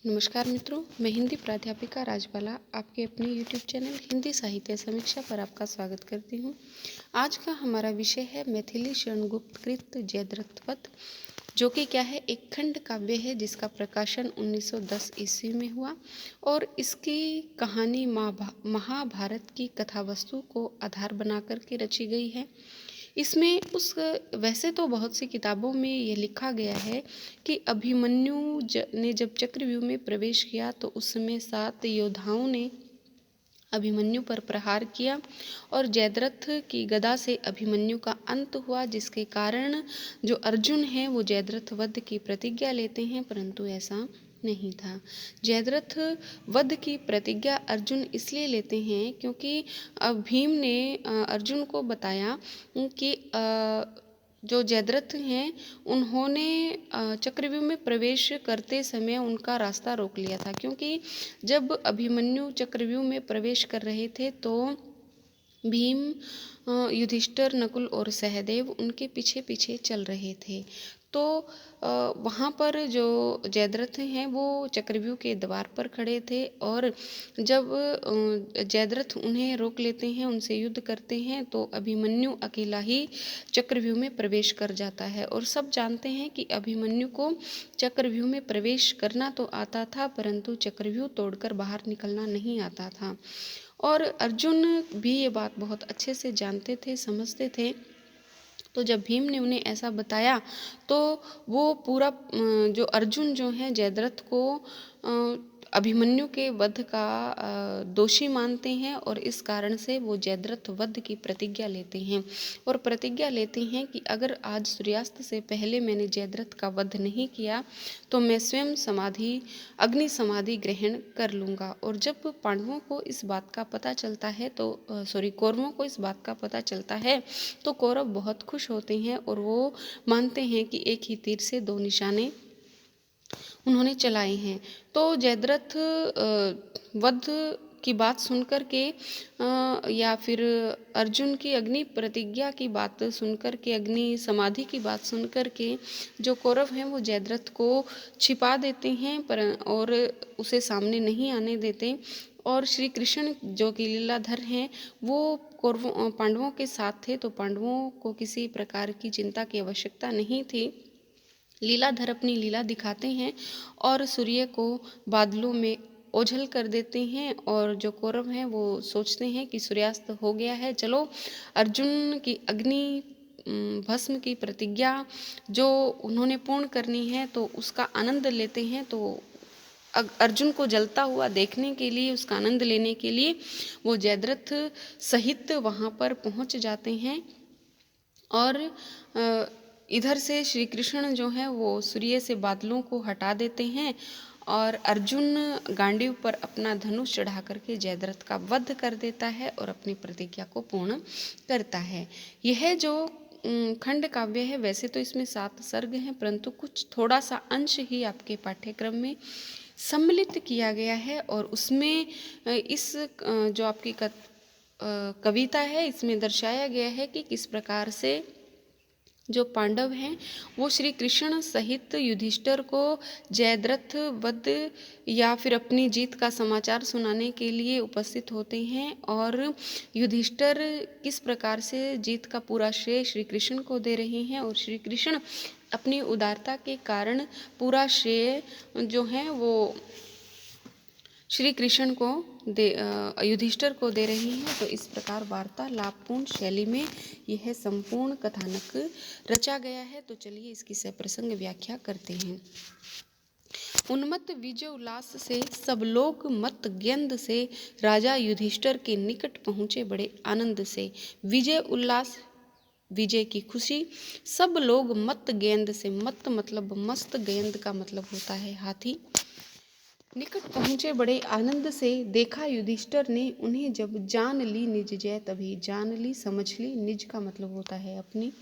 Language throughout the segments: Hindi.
नमस्कार मित्रों, मैं हिंदी प्राध्यापिका राजबाला आपके अपने YouTube चैनल हिंदी साहित्य समीक्षा पर आपका स्वागत करती हूँ। आज का हमारा विषय है मैथिली शरण गुप्त कृत जयद्रथ वध, जो कि क्या है, एक खंड काव्य है जिसका प्रकाशन 1910 ईस्वी में हुआ और इसकी कहानी महाभारत की कथा वस्तु को आधार बना करके रची गई है। इसमें वैसे तो बहुत सी किताबों में ये लिखा गया है कि अभिमन्यु ने जब चक्रव्यूह में प्रवेश किया तो उस समय 7 योद्धाओं ने अभिमन्यु पर प्रहार किया और जयद्रथ की गदा से अभिमन्यु का अंत हुआ, जिसके कारण जो अर्जुन है वो जयद्रथ वध की प्रतिज्ञा लेते हैं, परंतु ऐसा नहीं था। जयद्रथ वध की प्रतिज्ञा अर्जुन इसलिए लेते हैं क्योंकि भीम ने अर्जुन को बताया कि जो जयद्रथ हैं उन्होंने चक्रव्यूह में प्रवेश करते समय उनका रास्ता रोक लिया था, क्योंकि जब अभिमन्यु चक्रव्यूह में प्रवेश कर रहे थे तो भीम, युधिष्ठिर, नकुल और सहदेव उनके पीछे पीछे चल रहे थे। तो वहाँ पर जो जयद्रथ हैं वो चक्रव्यूह के द्वार पर खड़े थे और जब जयद्रथ उन्हें रोक लेते हैं, उनसे युद्ध करते हैं, तो अभिमन्यु अकेला ही चक्रव्यूह में प्रवेश कर जाता है। और सब जानते हैं कि अभिमन्यु को चक्रव्यूह में प्रवेश करना तो आता था, परंतु चक्रव्यूह तोड़कर बाहर निकलना नहीं आता था। और अर्जुन भी ये बात बहुत अच्छे से जानते थे, समझते थे। तो जब भीम ने उन्हें ऐसा बताया तो वो पूरा जो अर्जुन जो है जयद्रथ को अभिमन्यु के वध का दोषी मानते हैं और इस कारण से वो जयद्रथ वध की प्रतिज्ञा लेते हैं और प्रतिज्ञा लेते हैं कि अगर आज सूर्यास्त से पहले मैंने जयद्रथ का वध नहीं किया तो मैं स्वयं अग्नि समाधि ग्रहण कर लूँगा। और जब पांडवों को इस बात का पता चलता है तो कौरवों को इस बात का पता चलता है तो कौरव बहुत खुश होते हैं और वो मानते हैं कि एक ही तीर से 2 निशाने उन्होंने चलाए हैं। तो जयद्रथ वध की बात सुनकर के या फिर अर्जुन की अग्नि प्रतिज्ञा की बात सुनकर के, अग्नि समाधि की बात सुनकर के जो कौरव हैं वो जयद्रथ को छिपा देते हैं और उसे सामने नहीं आने देते। और श्री कृष्ण जो कि लीलाधर हैं वो पांडवों के साथ थे, तो पांडवों को किसी प्रकार की चिंता की आवश्यकता नहीं थी। लीलाधर अपनी लीला दिखाते हैं और सूर्य को बादलों में ओझल कर देते हैं और जो कौरव हैं वो सोचते हैं कि सूर्यास्त हो गया है, चलो अर्जुन की अग्नि भस्म की प्रतिज्ञा जो उन्होंने पूर्ण करनी है तो उसका आनंद लेते हैं। तो अर्जुन को जलता हुआ देखने के लिए, उसका आनंद लेने के लिए वो जयद्रथ सहित वहाँ पर पहुँच जाते हैं। और इधर से श्री कृष्ण जो है वो सूर्य से बादलों को हटा देते हैं और अर्जुन गांडीव पर अपना धनुष चढ़ा करके जयद्रथ का वध कर देता है और अपनी प्रतिज्ञा को पूर्ण करता है। यह जो खंड काव्य है, वैसे तो इसमें 7 सर्ग हैं, परंतु कुछ थोड़ा सा अंश ही आपके पाठ्यक्रम में सम्मिलित किया गया है और उसमें इस जो आपकी कविता है इसमें दर्शाया गया है कि किस प्रकार से जो पांडव हैं वो श्री कृष्ण सहित युधिष्ठिर को जयद्रथ वध या फिर अपनी जीत का समाचार सुनाने के लिए उपस्थित होते हैं और युधिष्ठिर किस प्रकार से जीत का पूरा श्रेय श्री कृष्ण को दे रहे हैं और श्री कृष्ण अपनी उदारता के कारण पूरा श्रेय जो है वो श्री कृष्ण को युधिष्ठिर को दे रही हैं। तो इस प्रकार वार्तालापपूर्ण शैली में यह संपूर्ण कथानक रचा गया है। तो चलिए इसकी सप्रसंग व्याख्या करते हैं। उन्मत्त विजय उल्लास से सब लोग मत गेंद से राजा युधिष्ठिर के निकट पहुँचे बड़े आनंद से। विजय उल्लास, विजय की खुशी, सब लोग मत गेंद से, मत मतलब मस्त, गेंद का मतलब होता है हाथी, निकट पहुँचे बड़े आनंद से। देखा युधिष्ठिर ने उन्हें जब जान ली निज जय, तभी जान ली, समझ ली। निज का मतलब होता है अपनी,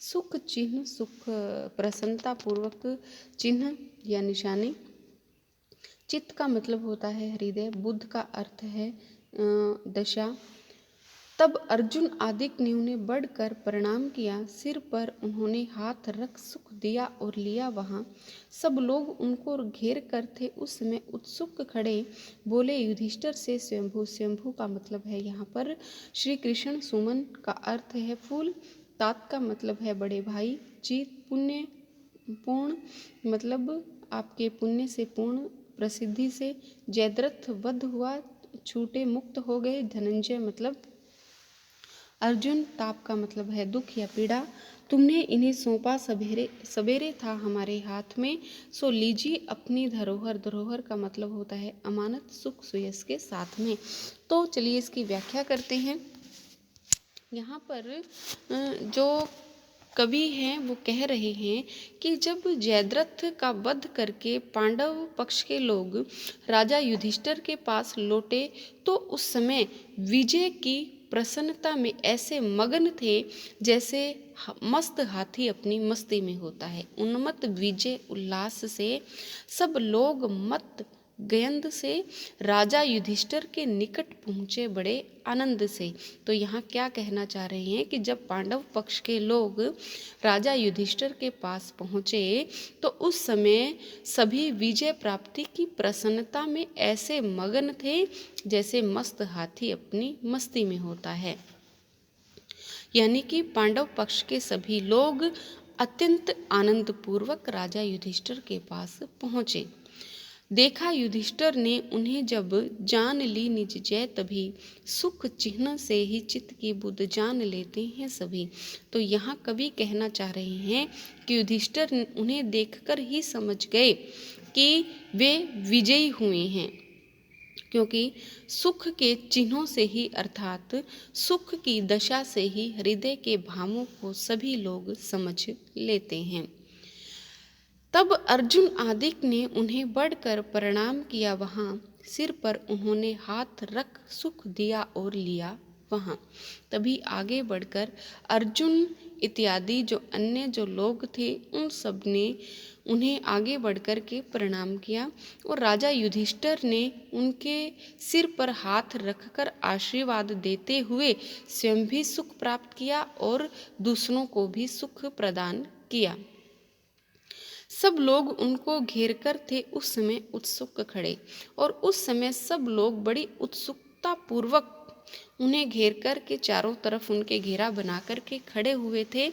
सुख चिन्ह, सुख प्रसन्नता पूर्वक चिन्ह या निशानी। चित्त का मतलब होता है हृदय, बुद्ध का अर्थ है दशा, तब अर्जुन आदिक ने उन्हें बढ़कर प्रणाम किया, सिर पर उन्होंने हाथ रख सुख दिया और लिया वहाँ। सब लोग उनको घेर कर थे उस समय उत्सुक खड़े, बोले युधिष्ठिर से स्वयंभू। स्वयंभू का मतलब है यहाँ पर श्री कृष्ण, सुमन का अर्थ है फूल, तात का मतलब है बड़े भाई, जीत पुण्य पूर्ण मतलब आपके पुण्य से पूर्ण, प्रसिद्धि से, जयद्रथ वध हुआ, छूटे मुक्त हो गए, धनंजय मतलब अर्जुन, ताप का मतलब है दुख या पीड़ा। तुमने इन्हें सौंपा सवेरे सवेरे था हमारे हाथ में, सो लीजिए अपनी धरोहर। धरोहर का मतलब होता है अमानत, सुख सुयस के साथ में। तो चलिए इसकी व्याख्या करते हैं। यहाँ पर जो कवि हैं वो कह रहे हैं कि जब जयद्रथ का वध करके पांडव पक्ष के लोग राजा युधिष्ठिर के पास लौटे तो उस समय विजय की प्रसन्नता में ऐसे मगन थे जैसे मस्त हाथी अपनी मस्ती में होता है। उन्मत्त विजय उल्लास से सब लोग मत गयंद से राजा युधिष्ठिर के निकट पहुँचे बड़े आनंद से। तो यहाँ क्या कहना चाह रहे हैं कि जब पांडव पक्ष के लोग राजा युधिष्ठिर के पास पहुँचे तो उस समय सभी विजय प्राप्ति की प्रसन्नता में ऐसे मगन थे जैसे मस्त हाथी अपनी मस्ती में होता है। यानी कि पांडव पक्ष के सभी लोग अत्यंत आनंद पूर्वक राजा युधिष्ठिर के पास पहुँचे। देखा युधिष्ठिर ने उन्हें जब जान ली निज जय, तभी सुख चिन्ह से ही चित्त की बुध जान लेते हैं सभी। तो यहाँ कवि कहना चाह रहे हैं कि युधिष्ठिर उन्हें देखकर ही समझ गए कि वे विजयी हुए हैं, क्योंकि सुख के चिन्हों से ही अर्थात सुख की दशा से ही हृदय के भावों को सभी लोग समझ लेते हैं। तब अर्जुन आदिक ने उन्हें बढ़कर प्रणाम किया, वहाँ सिर पर उन्होंने हाथ रख सुख दिया और लिया वहाँ। तभी आगे बढ़कर अर्जुन इत्यादि जो अन्य जो लोग थे उन सब ने उन्हें आगे बढ़कर के प्रणाम किया और राजा युधिष्ठिर ने उनके सिर पर हाथ रखकर आशीर्वाद देते हुए स्वयं भी सुख प्राप्त किया और दूसरों को भी सुख प्रदान किया। सब लोग उनको घेर कर थे उस समय उत्सुक खड़े, और उस समय सब लोग बड़ी उत्सुकता पूर्वक उन्हें घेर कर के चारों तरफ उनके घेरा बना कर के खड़े हुए थे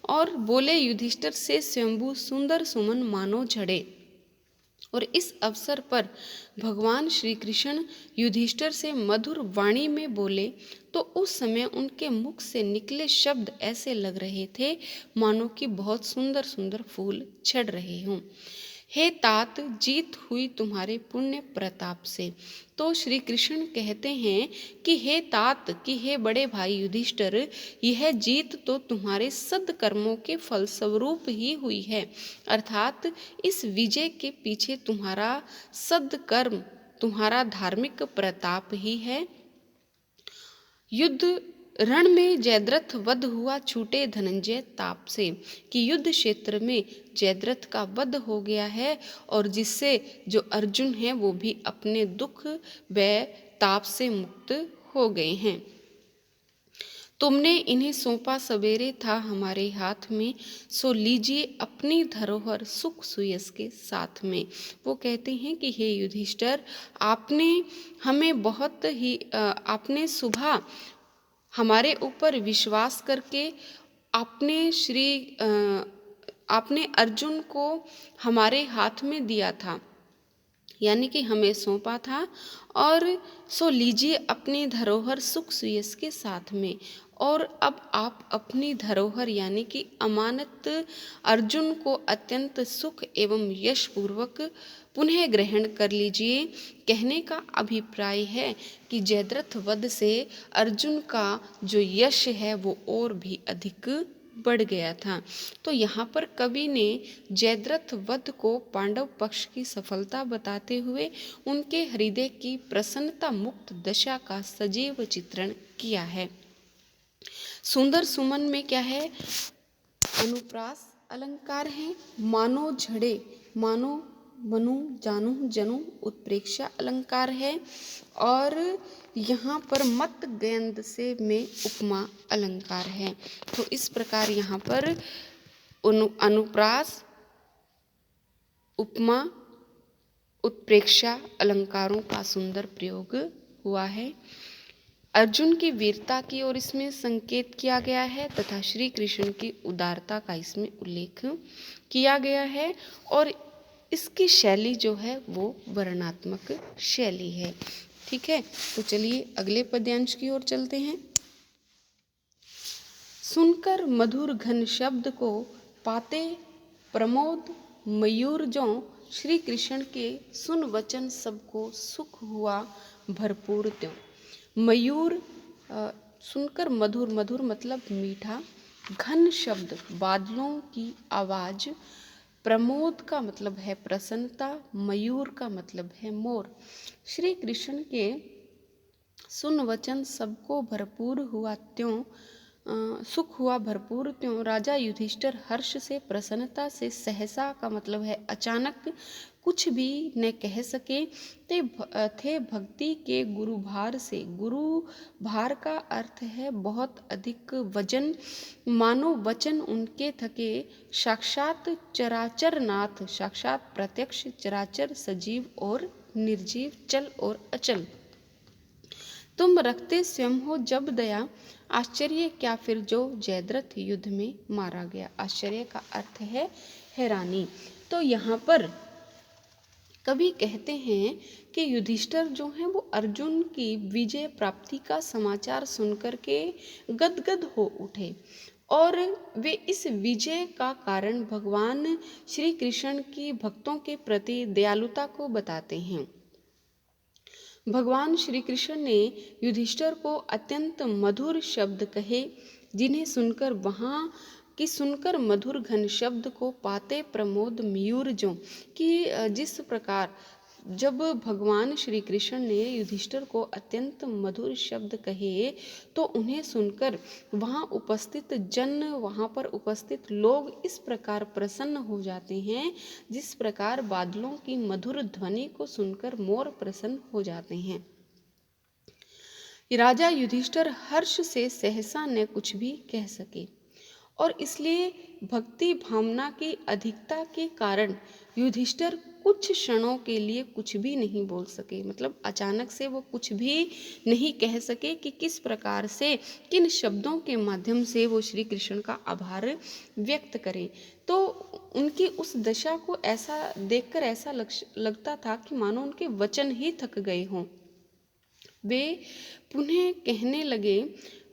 और बोले युधिष्ठिर से स्वयंभू, सुंदर सुमन मानो झड़े। और इस अवसर पर भगवान श्री कृष्ण युधिष्ठिर से मधुर वाणी में बोले तो उस समय उनके मुख से निकले शब्द ऐसे लग रहे थे मानो कि बहुत सुंदर सुंदर फूल झड़ रहे हों। हे तात, जीत हुई तुम्हारे पुण्य प्रताप से। तो श्री कृष्ण कहते हैं कि हे तात, कि हे बड़े भाई युधिष्ठिर, यह जीत तो तुम्हारे सद्कर्मों के फलस्वरूप ही हुई है। अर्थात इस विजय के पीछे तुम्हारा सद्कर्म, तुम्हारा धार्मिक प्रताप ही है। युद्ध रण में जयद्रथ वध हुआ, छूटे धनंजय ताप से, कि युद्ध क्षेत्र में जयद्रथ का वध हो गया है और जिससे जो अर्जुन हैं वो भी अपने दुख व ताप से मुक्त हो गए हैं। तुमने इन्हें सौंपा सवेरे था हमारे हाथ में, सो लीजिए अपनी धरोहर सुख सुयस के साथ में। वो कहते हैं कि हे युधिष्ठिर, आपने हमें बहुत ही आपने सुबह हमारे ऊपर विश्वास करके आपने अर्जुन को हमारे हाथ में दिया था, यानी कि हमें सौंपा था, और सो लीजिए अपनी धरोहर सुख सुयस के साथ में। और अब आप अपनी धरोहर यानी कि अमानत अर्जुन को अत्यंत सुख एवं यश पूर्वक पुनः ग्रहण कर लीजिए। कहने का अभिप्राय है कि जयद्रथ वध से अर्जुन का जो यश है वो और भी अधिक बढ़ गया था। तो यहाँ पर कवि ने जयद्रथ वध को पांडव पक्ष की सफलता बताते हुए उनके हृदय की प्रसन्नता मुक्त दशा का सजीव चित्रण किया है। सुंदर सुमन में क्या है, अनुप्रास अलंकार है, मानो झड़े, मानो मनु, जानु, जनु उत्प्रेक्षा अलंकार है। और यहाँ पर मत गेंद से में उपमा अलंकार है। तो इस प्रकार यहाँ पर अनुप्रास, उपमा, उत्प्रेक्षा अलंकारों का सुंदर प्रयोग हुआ है। अर्जुन की वीरता की ओर इसमें संकेत किया गया है तथा श्री कृष्ण की उदारता का इसमें उल्लेख किया गया है। और इसकी शैली जो है वो वर्णनात्मक शैली है। ठीक है, तो चलिए अगले पद्यांश की ओर चलते हैं। सुनकर मधुर घन शब्द को पाते प्रमोद मयूर जो, श्री कृष्ण के सुन वचन सबको सुख हुआ भरपूर त्यों। मयूर सुनकर मधुर, मधुर मतलब मीठा, घन शब्द बादलों की आवाज, प्रमोद का मतलब है प्रसन्नता, मयूर का मतलब है मोर। श्री कृष्ण के सुन वचन सबको भरपूर हुआ त्यों, सुख हुआ भरपूर त्यों राजा युधिष्ठिर हर्ष से, प्रसन्नता से, सहसा का मतलब है अचानक, कुछ भी न कह सके थे भक्ति के गुरु भार से। गुरु भार का अर्थ है बहुत अधिक वजन, मानो वचन उनके थके। साक्षात चराचर नाथ, साक्षात प्रत्यक्ष चराचर सजीव और निर्जीव, चल और अचल, तुम रखते स्वयं हो जब दया, आश्चर्य क्या फिर जो जयद्रथ युद्ध में मारा गया। आश्चर्य का अर्थ है हैरानी। तो यहाँ पर कवि कहते हैं कि युधिष्ठिर जो हैं वो अर्जुन की विजय प्राप्ति का समाचार सुनकर के गदगद हो उठे और वे इस विजय का कारण भगवान श्री कृष्ण की भक्तों के प्रति दयालुता को बताते हैं। भगवान श्री कृष्ण ने युधिष्ठिर को अत्यंत मधुर शब्द कहे, जिन्हें सुनकर वहाँ कि सुनकर मधुर घन शब्द को पाते प्रमोद मयूर जो, कि जिस प्रकार जब भगवान श्री कृष्ण ने युधिष्ठिर को अत्यंत मधुर शब्द कहे तो उन्हें सुनकर वहाँ उपस्थित जन, वहाँ पर उपस्थित लोग इस प्रकार प्रसन्न हो जाते हैं जिस प्रकार बादलों की मधुर ध्वनि को सुनकर मोर प्रसन्न हो जाते हैं। राजा युधिष्ठिर हर्ष से सहसा न कुछ भी कह सके और इसलिए भक्ति भावना की अधिकता के कारण युधिष्ठिर कुछ क्षणों के लिए कुछ भी नहीं बोल सके। मतलब अचानक से वो कुछ भी नहीं कह सके कि किस प्रकार से, किन शब्दों के माध्यम से वो श्री कृष्ण का आभार व्यक्त करें। तो उनकी उस दशा को ऐसा देखकर ऐसा लगता था कि मानो उनके वचन ही थक गए हों। वे पुनः कहने लगे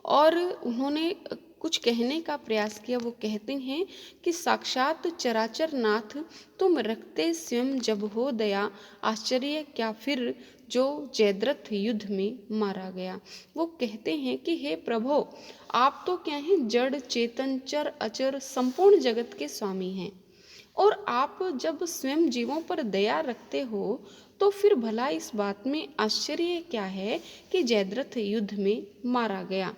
और उन्होंने कुछ कहने का प्रयास किया। वो कहते हैं कि साक्षात चराचर नाथ, तुम रखते स्वयं जब हो दया, आश्चर्य क्या फिर जो जयद्रथ युद्ध में मारा गया। वो कहते हैं कि हे प्रभो, आप तो क्या हैं, जड़ चेतन चर अचर संपूर्ण जगत के स्वामी हैं और आप जब स्वयं जीवों पर दया रखते हो तो फिर भला इस बात में आश्चर्य क्या है कि जयद्रथ युद्ध में मारा गया।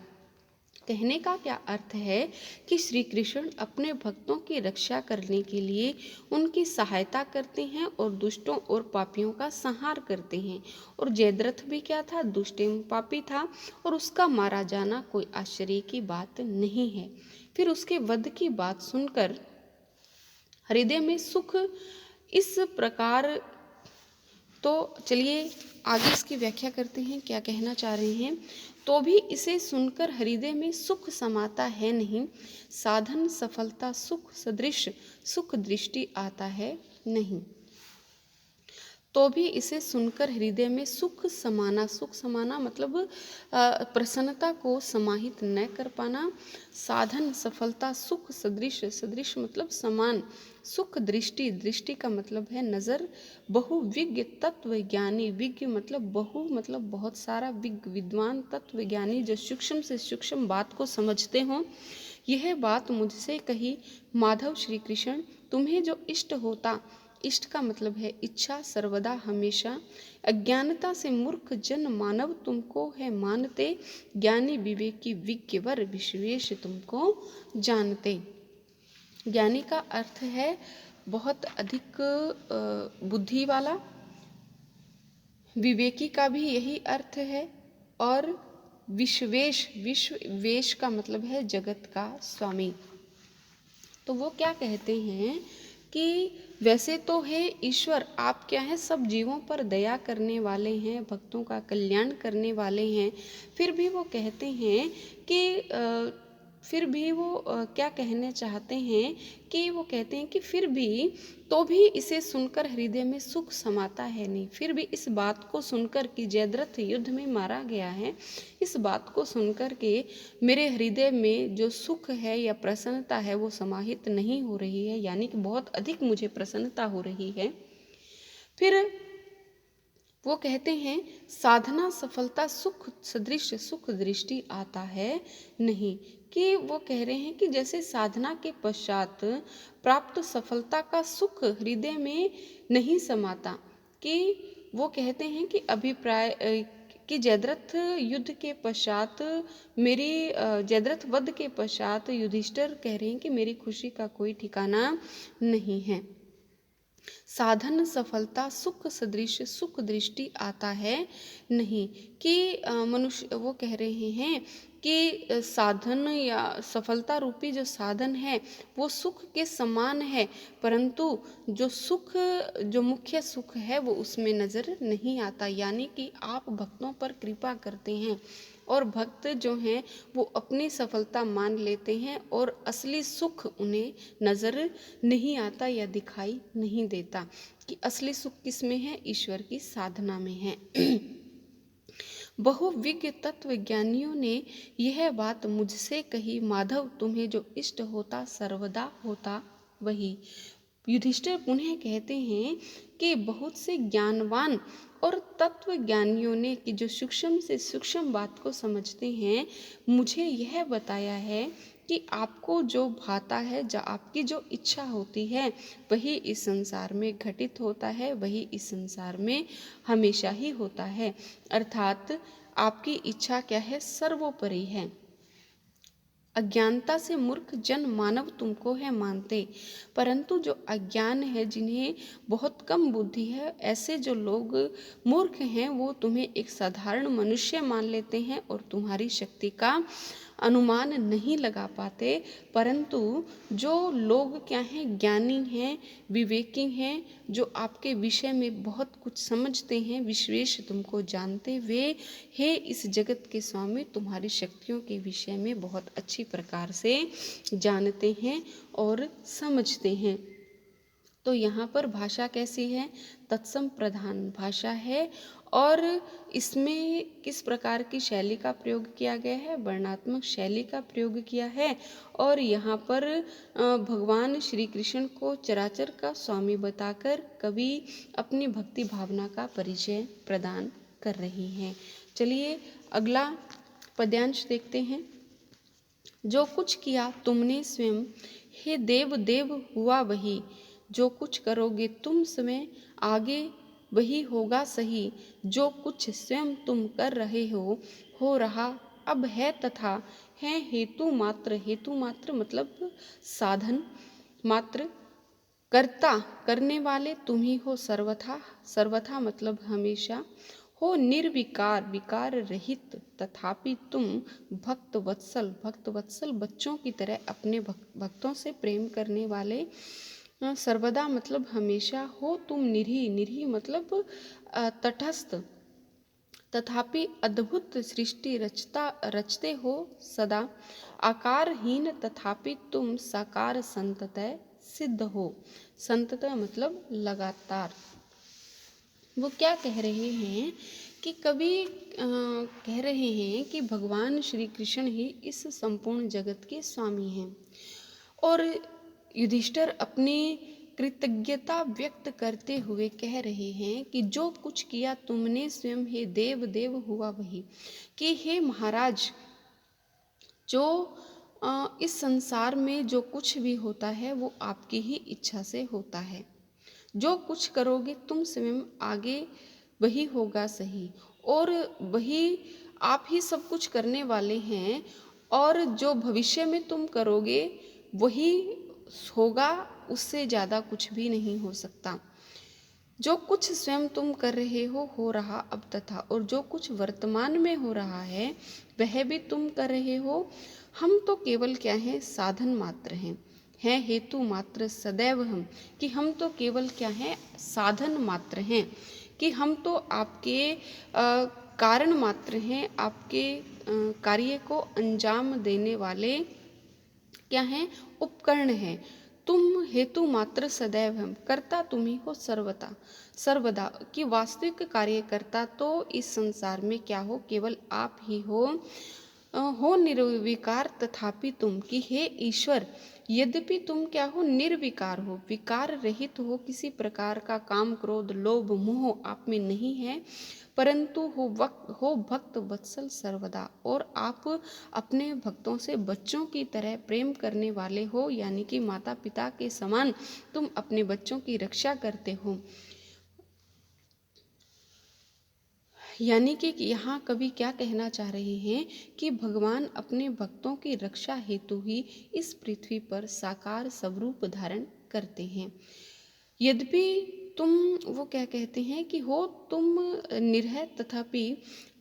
कहने का क्या अर्थ है कि श्री कृष्ण अपने भक्तों की रक्षा करने के लिए उनकी सहायता करते हैं और दुष्टों और पापियों का संहार करते हैं। और जयद्रथ भी क्या था, दुष्ट एवं पापी था और उसका मारा जाना कोई आश्चर्य की बात नहीं है। फिर उसके वध की बात सुनकर हृदय में सुख इस प्रकार, तो चलिए आगे इसकी व्याख्या करते हैं क्या कहना चाह रहे हैं। तो भी इसे सुनकर हृदय में सुख समाता है नहीं, साधन सफलता सुख सदृश सुख दृष्टि आता है नहीं। तो भी इसे सुनकर हृदय में सुख समाना, सुख समाना मतलब प्रसन्नता को समाहित न कर पाना। साधन सफलता सुख सदृश, सदृश मतलब समान, सुख दृष्टि, दृष्टि का मतलब है नज़र। बहु विज्ञ तत्व ज्ञानी, विज्ञ मतलब बहु मतलब बहुत सारा, विज्ञ विद्वान, तत्व ज्ञानी जो सूक्ष्म से सूक्ष्म बात को समझते हों। यह बात मुझसे कही माधव श्री कृष्ण, तुम्हें जो इष्ट होता, इष्ट का मतलब है इच्छा, सर्वदा हमेशा। अज्ञानता से मूर्ख जन मानव तुमको है मानते, ज्ञानी विवेकी विज्ञ वर विश्वेश तुमको जानते। ज्ञानी का अर्थ है बहुत अधिक बुद्धि वाला, विवेकी का भी यही अर्थ है, और विश्वेश, विश्ववेश का मतलब है जगत का स्वामी। तो वो क्या कहते हैं कि वैसे तो है ईश्वर, आप क्या हैं, सब जीवों पर दया करने वाले हैं, भक्तों का कल्याण करने वाले हैं, फिर भी वो कहते हैं कि फिर भी वो क्या कहने चाहते हैं कि वो कहते हैं कि फिर भी तो भी इसे सुनकर हृदय में सुख समाता है नहीं। फिर भी इस बात को सुनकर कि जयद्रथ युद्ध में मारा गया है, इस बात को सुनकर के मेरे हृदय में जो सुख है या प्रसन्नता है वो समाहित नहीं हो रही है, यानी कि बहुत अधिक मुझे प्रसन्नता हो रही है। फिर वो कहते हैं साधना सफलता सुख सदृश सुख दृष्टि आता है नहीं, कि वो कह रहे हैं कि जैसे साधना के पश्चात प्राप्त सफलता का सुख हृदय में नहीं समाता, कि वो कहते हैं कि अभिप्राय कि जयद्रथ युद्ध के पश्चात मेरी जयद्रथ वध के पश्चात युधिष्ठिर कह रहे हैं कि मेरी खुशी का कोई ठिकाना नहीं है। साधन सफलता सुख सदृश सुख दृष्टि आता है नहीं, कि मनुष्य वो कह रहे हैं कि साधन या सफलता रूपी जो साधन है वो सुख के समान है, परंतु जो सुख, जो मुख्य सुख है वो उसमें नज़र नहीं आता। यानी कि आप भक्तों पर कृपा करते हैं और भक्त जो हैं वो अपनी सफलता मान लेते हैं और असली सुख उन्हें नज़र नहीं आता या दिखाई नहीं देता, कि असली सुख किस में है, ईश्वर की साधना में है। बहुविज्ञ तत्वज्ञानियों ने यह बात मुझसे कही, माधव तुम्हें जो इष्ट होता सर्वदा होता वही। युधिष्ठिर पुनः कहते हैं कि बहुत से ज्ञानवान और तत्वज्ञानियों ने, कि जो सूक्ष्म से सूक्ष्म बात को समझते हैं, मुझे यह बताया है कि आपको जो भाता है, जो आपकी जो इच्छा होती है वही इस संसार में घटित होता है, वही इस संसार में हमेशा ही होता है। अर्थात आपकी इच्छा क्या है, सर्वोपरि है। अज्ञानता से मूर्ख जन मानव तुमको है मानते, परंतु जो अज्ञान है, जिन्हें बहुत कम बुद्धि है, ऐसे जो लोग मूर्ख हैं वो तुम्हें एक साधारण मनुष्य मान लेते हैं और तुम्हारी शक्ति का अनुमान नहीं लगा पाते। परंतु जो लोग क्या हैं, ज्ञानी हैं, विवेकी हैं, जो आपके विषय में बहुत कुछ समझते हैं, विश्वेश तुमको जानते, वे हे इस जगत के स्वामी तुम्हारी शक्तियों के विषय में बहुत अच्छी प्रकार से जानते हैं और समझते हैं। तो यहाँ पर भाषा कैसी है, तत्सम प्रधान भाषा है, और इसमें किस प्रकार की शैली का प्रयोग किया गया है, वर्णात्मक शैली का प्रयोग किया है। और यहाँ पर भगवान श्री कृष्ण को चराचर का स्वामी बताकर कवि अपनी भक्ति भावना का परिचय प्रदान कर रही हैं। चलिए अगला पद्यांश देखते हैं। जो कुछ किया तुमने स्वयं, हे देव देव हुआ वही, जो कुछ करोगे तुम समय आगे वही होगा सही। जो कुछ स्वयं तुम कर रहे हो रहा अब है तथा है हेतु मात्र। हेतु मात्र मतलब साधन मात्र। कर्ता करने वाले तुम ही हो सर्वथा। सर्वथा मतलब हमेशा। हो निर्विकार विकार रहित, तथापि तुम भक्त वत्सल। भक्त वत्सल बच्चों की तरह अपने भक्तों से प्रेम करने वाले। सर्वदा मतलब हमेशा। हो तुम निरी, निरी मतलब तटस्थ। तथापि अद्भुत सृष्टि रचते हो सदा। आकारहीन तथापि तुम साकार संततः सिद्ध हो। संततः मतलब लगातार। वो क्या कह रहे हैं कि कवि कह रहे हैं कि भगवान श्री कृष्ण ही इस संपूर्ण जगत के स्वामी हैं, और युधिष्ठिर अपनी कृतज्ञता व्यक्त करते हुए कह रहे हैं कि जो कुछ किया तुमने स्वयं, हे देव देव हुआ वही। कि हे महाराज, जो इस संसार में जो कुछ भी होता है वो आपकी ही इच्छा से होता है। जो कुछ करोगे तुम स्वयं आगे वही होगा सही, और वही आप ही सब कुछ करने वाले हैं, और जो भविष्य में तुम करोगे वही होगा उससे ज़्यादा कुछ भी नहीं हो सकता। जो कुछ स्वयं तुम कर रहे हो रहा अब तथा, और जो कुछ वर्तमान में हो रहा है वह भी तुम कर रहे हो। हम तो केवल क्या हैं, साधन मात्र हैं हेतु मात्र सदैव हम, कि हम तो केवल क्या हैं, साधन मात्र हैं, कि हम तो आपके कारण मात्र हैं, आपके कार्य को अंजाम देने वाले क्या हैं, उपकरण हैं। तुम हेतु मात्र सदैव हम, करता तुम ही हो सर्वथा सर्वदा, कि वास्तविक कार्यकर्ता तो इस संसार में क्या हो, केवल आप ही हो निर्विकार तथापि तुम, कि हे ईश्वर यद्यपि तुम क्या हो, निर्विकार हो, विकार रहित हो, किसी प्रकार का काम क्रोध लोभ मोह आप में नहीं है, परंतु हो भक्त वत्सल सर्वदा, और आप अपने भक्तों से बच्चों की तरह प्रेम करने वाले हो, यानी कि माता पिता के समान तुम अपने बच्चों की रक्षा करते हो। यानी कि यहाँ कवि क्या कहना चाह रहे हैं कि भगवान अपने भक्तों की रक्षा हेतु ही इस पृथ्वी पर साकार स्वरूप धारण करते हैं। यद्यपि तुम, वो क्या कहते हैं कि हो तुम निरह तथापि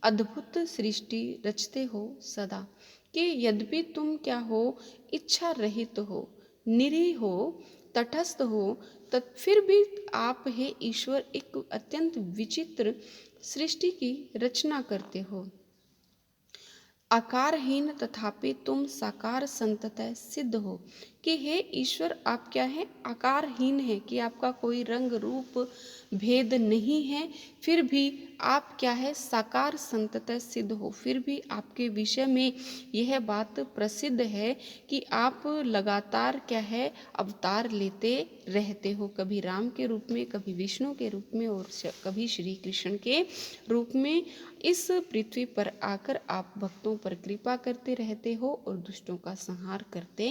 अद्भुत सृष्टि रचते हो सदा, कि यद्यपि तुम क्या हो, इच्छा रहित हो, निरीह हो, तटस्थ हो, फिर भी आप हे ईश्वर एक अत्यंत विचित्र सृष्टि की रचना करते हो। आकारहीन तथापि तुम साकार संततः सिद्ध हो, कि हे ईश्वर आप क्या है, आकारहीन है, कि आपका कोई रंग रूप भेद नहीं है, फिर भी आप क्या है, साकार संततः सिद्ध हो। फिर भी आपके विषय में यह बात प्रसिद्ध है कि आप लगातार क्या है, अवतार लेते रहते हो, कभी राम के रूप में, कभी विष्णु के रूप में, और कभी श्री कृष्ण के रूप में इस पृथ्वी पर आकर आप भक्तों पर कृपा करते रहते हो और दुष्टों का संहार करते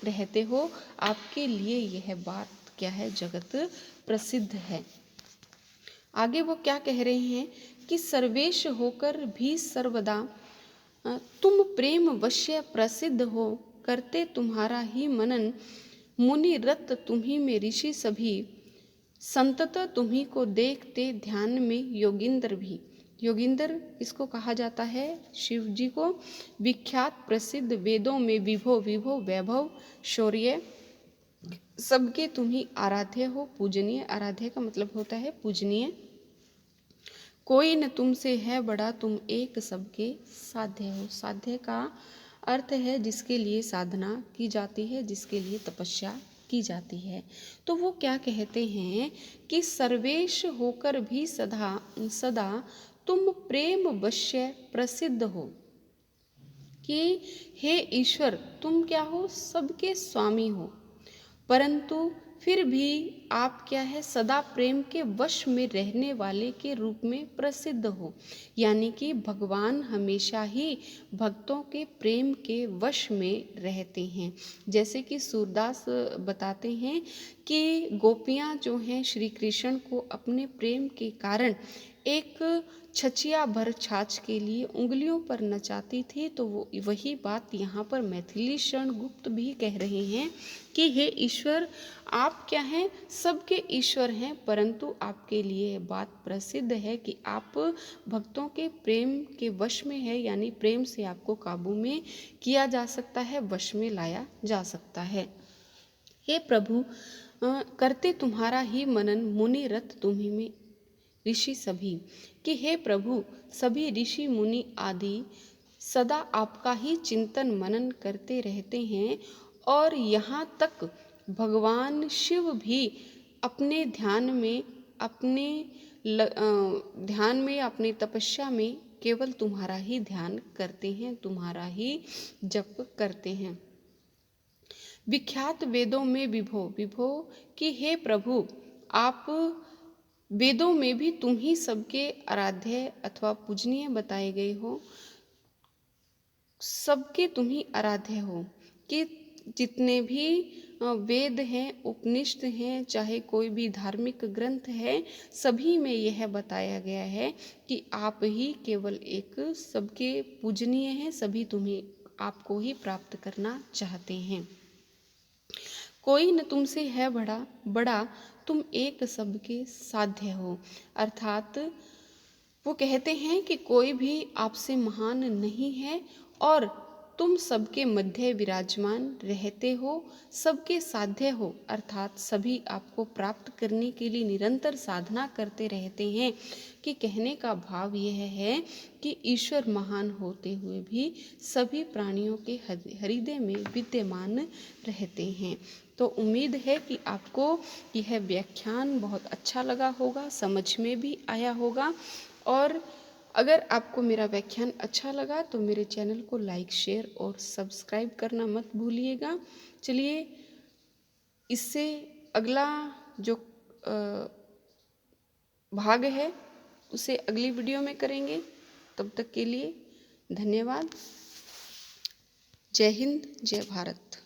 रहते हो। आपके लिए यह बात क्या है, जगत प्रसिद्ध है। आगे वो क्या कह रहे हैं कि सर्वेश होकर भी सर्वदा तुम प्रेम वश्य प्रसिद्ध हो, करते तुम्हारा ही मनन, मुनि रत तुम्ही में ऋषि सभी, संतत तुम्ही को देखते ध्यान में योगिंद्र भी। योगिंद्र इसको कहा जाता है, शिव जी को, विख्यात प्रसिद्ध वेदों में विभो विभो वैभव शौर्य, सबके तुम ही आराध्य हो, पूजनीय। आराध्य का मतलब होता है पूजनीय। कोई न तुमसे है बड़ा, तुम एक सबके साध्य हो। साध्य का अर्थ है जिसके लिए साधना की जाती है, जिसके लिए तपस्या की जाती है। तो वो क्या कहते हैं कि सर्वेश होकर भी सदा सदा तुम प्रेम वश्य प्रसिद्ध हो, कि हे ईश्वर तुम क्या हो, सबके स्वामी हो, परंतु फिर भी आप क्या है, सदा प्रेम के वश में रहने वाले के रूप में प्रसिद्ध हो। यानी कि भगवान हमेशा ही भक्तों के प्रेम के वश में रहते हैं। जैसे कि सूरदास बताते हैं कि गोपियाँ जो हैं श्री कृष्ण को अपने प्रेम के कारण एक छचिया भर छाछ के लिए उंगलियों पर नचाती थी। तो वो वही बात यहाँ पर मैथिली शरण गुप्त भी कह रहे हैं कि हे ईश्वर आप क्या हैं, सबके ईश्वर हैं, परंतु आपके लिए बात प्रसिद्ध है कि आप भक्तों के प्रेम के वश में है, यानी प्रेम से आपको काबू में किया जा सकता है, वश में लाया जा सकता है। हे प्रभु करते तुम्हारा ही मनन, मुनि रत तुम्ही में ऋषि सभी, कि हे प्रभु सभी ऋषि मुनि आदि सदा आपका ही चिंतन मनन करते रहते हैं, और यहाँ तक भगवान शिव भी अपने ध्यान में, अपनी तपस्या में केवल तुम्हारा ही ध्यान करते हैं, तुम्हारा ही जप करते हैं। विख्यात वेदों में विभो विभो, कि हे प्रभु आप वेदों में भी तुम ही सबके आराध्य अथवा पूजनीय बताए गए हो, सबके तुम ही आराध्य हो, कि जितने भी वेद हैं, उपनिषद हैं, चाहे कोई भी धार्मिक ग्रंथ है, सभी में यह बताया गया है कि आप ही केवल एक सबके पूजनीय हैं, सभी तुम्हें आपको ही प्राप्त करना चाहते हैं। कोई न तुमसे है बड़ा बड़ा, तुम एक सबके साध्य हो। अर्थात वो कहते हैं कि कोई भी आपसे महान नहीं है और तुम सबके मध्य विराजमान रहते हो, सबके साध्य हो। अर्थात सभी आपको प्राप्त करने के लिए निरंतर साधना करते रहते हैं। कि कहने का भाव यह है कि ईश्वर महान होते हुए भी सभी प्राणियों के हृदय में विद्यमान रहते हैं। तो उम्मीद है कि आपको यह व्याख्यान बहुत अच्छा लगा होगा, समझ में भी आया होगा। और अगर आपको मेरा व्याख्यान अच्छा लगा तो मेरे चैनल को लाइक, शेयर और सब्सक्राइब करना मत भूलिएगा। चलिए इससे अगला जो भाग है उसे अगली वीडियो में करेंगे। तब तक के लिए धन्यवाद। जय हिंद, जय भारत।